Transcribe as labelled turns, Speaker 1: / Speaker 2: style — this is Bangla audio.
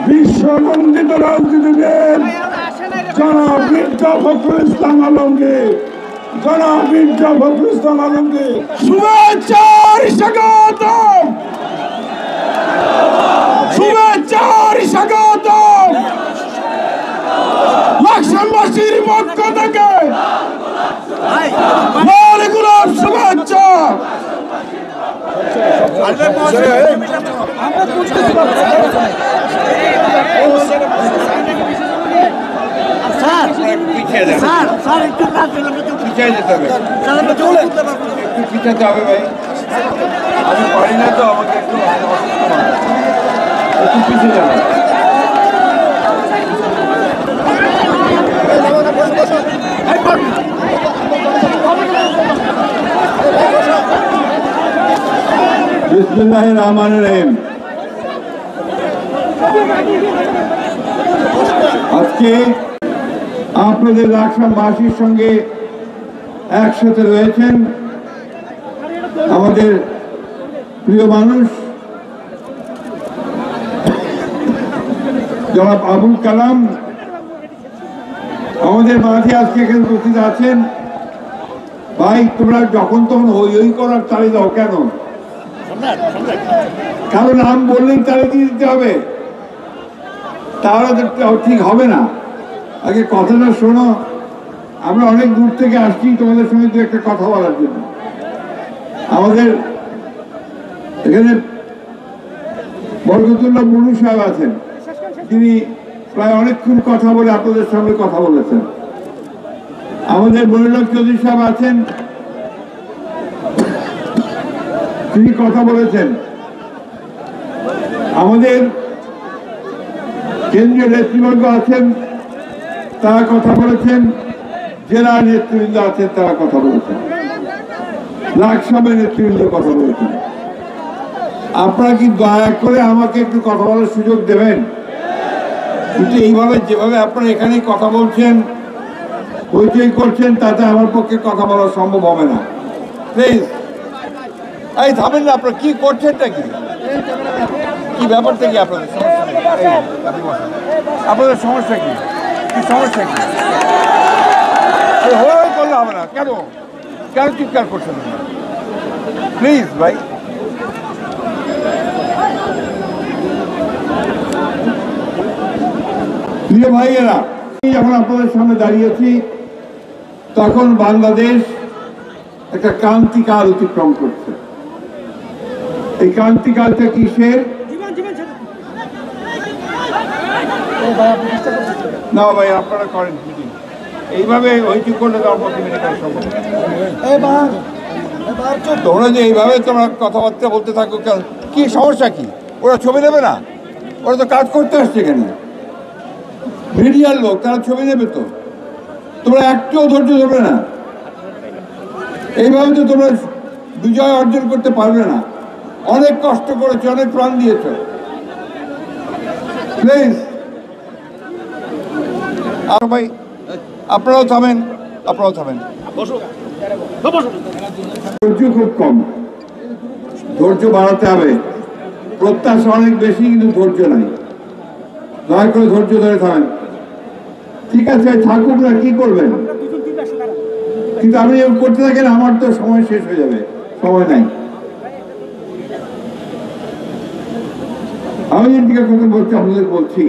Speaker 1: বিশ্ববন্দিত রাজনীতিবিদ জনাব মির্জা ফখরুল ইসলাম আলমগীর, জনাব মির্জা ফখরুল ইসলাম আলমগীর শুভেচ্ছার স্বাগতম, শুভেচ্ছার স্বাগতম। লাকসামবাসীর পক্ষ থেকে লাল গোলাপ শুভেচ্ছা।
Speaker 2: স্যার একটু পিছিয়ে যেতে হবে, একটু পিছাতে হবে ভাই, আমি পারি না তো, আমাকে একটু পিছিয়ে যাবে। বিসমিল্লাহির রহমানির রহিম। আজকে আপনাদের লাকসামবাসীর সঙ্গে একসাথে রয়েছেন আমাদের প্রিয় মানুষ জনাব আবুল কালাম, আমাদের মাঝে আজকে এখানে উপস্থিত আছেন। ভাই তোমরা যখন তখন হই হই করার চালিয়ে দাও কেন? কারো নাম বললেই তাড়িয়ে দিয়ে দিতে হবে, তাহলে ঠিক হবে না। আগে কথাটা শোনো, আমরা অনেক দূর থেকে আসছি তোমাদের সঙ্গে দু একটা কথা বলার জন্য। আমাদের এখানে বরকতুল্লাহ মুনু সাহেব আছেন, তিনি প্রায় অনেকক্ষণ কথা বলে আপনাদের সঙ্গে কথা বলেছেন। আমাদের মনিরুল চৌধুরী সাহেব আছেন, তিনি কথা বলেছেন। আমাদের কেন্দ্রীয় নেতৃবৃন্দ আছেন, তারা কথা বলেছেন। জেলা নেতৃবৃন্দ আছেন, তারা কথা বলেছেন। লাকসামের নেতৃবৃন্দ কথা বলেছেন। আপনারা কি দয়া করে আমাকে একটু কথা বলার সুযোগ দেবেন? কিন্তু এইভাবে যেভাবে আপনারা এখানে কথা বলছেন, হইচই করছেন, তাতে আমার পক্ষে কথা বলা সম্ভব হবে না। প্লিজ এই থামেন না, আপনারা কি করছেনটা কি, কি ব্যাপারটা কি? আপনাদের আপনাদের সমস্যা কি? কি সমস্যা কি? হয়ে করলে হবে না কেন? কেন চিৎকার করছেন? প্লিজ ভাই, প্রিয় ভাইয়েরা, যখন আপনাদের সামনে দাঁড়িয়েছি তখন বাংলাদেশ একটা ক্রান্তিকাল অতিক্রম করছে। এই ক্রান্তিকালটা কিসের? না ভাই, আপনারা করেন এইভাবে হইচি করলে তো আমার মিনিট করা সম্ভব। তোমরা যে এইভাবে তোমরা কথাবার্তা বলতে থাকো কেন? কি সমস্যা কি? ওরা ছবি নেবে না? ওরা তো কাজ করতে আসছে এখানে, মিডিয়ার লোক, তারা ছবি নেবে তো। তোমরা একটুও ধৈর্য ধরবে না, এইভাবে তো তোমরা বিজয় অর্জন করতে পারবে না। অনেক কষ্ট করেছো, অনেক প্রাণ দিয়েছো। প্লিজ আর ভাই আপনারাও থামেন, আপনারাও থামেন। ধৈর্য খুব কম, ধৈর্য বাড়াতে হবে। প্রত্যাশা অনেক বেশি, কিন্তু ধৈর্য নাই। দয়া করে ধৈর্য ধরে থামেন। ঠিক আছে, থাকুক না, কি করবেন? কিন্তু আপনি করতে থাকেন, আমার তো সময় শেষ হয়ে যাবে, সময় নাই। আমি যেদিকে কথা বলছি আপনাদের বলছি,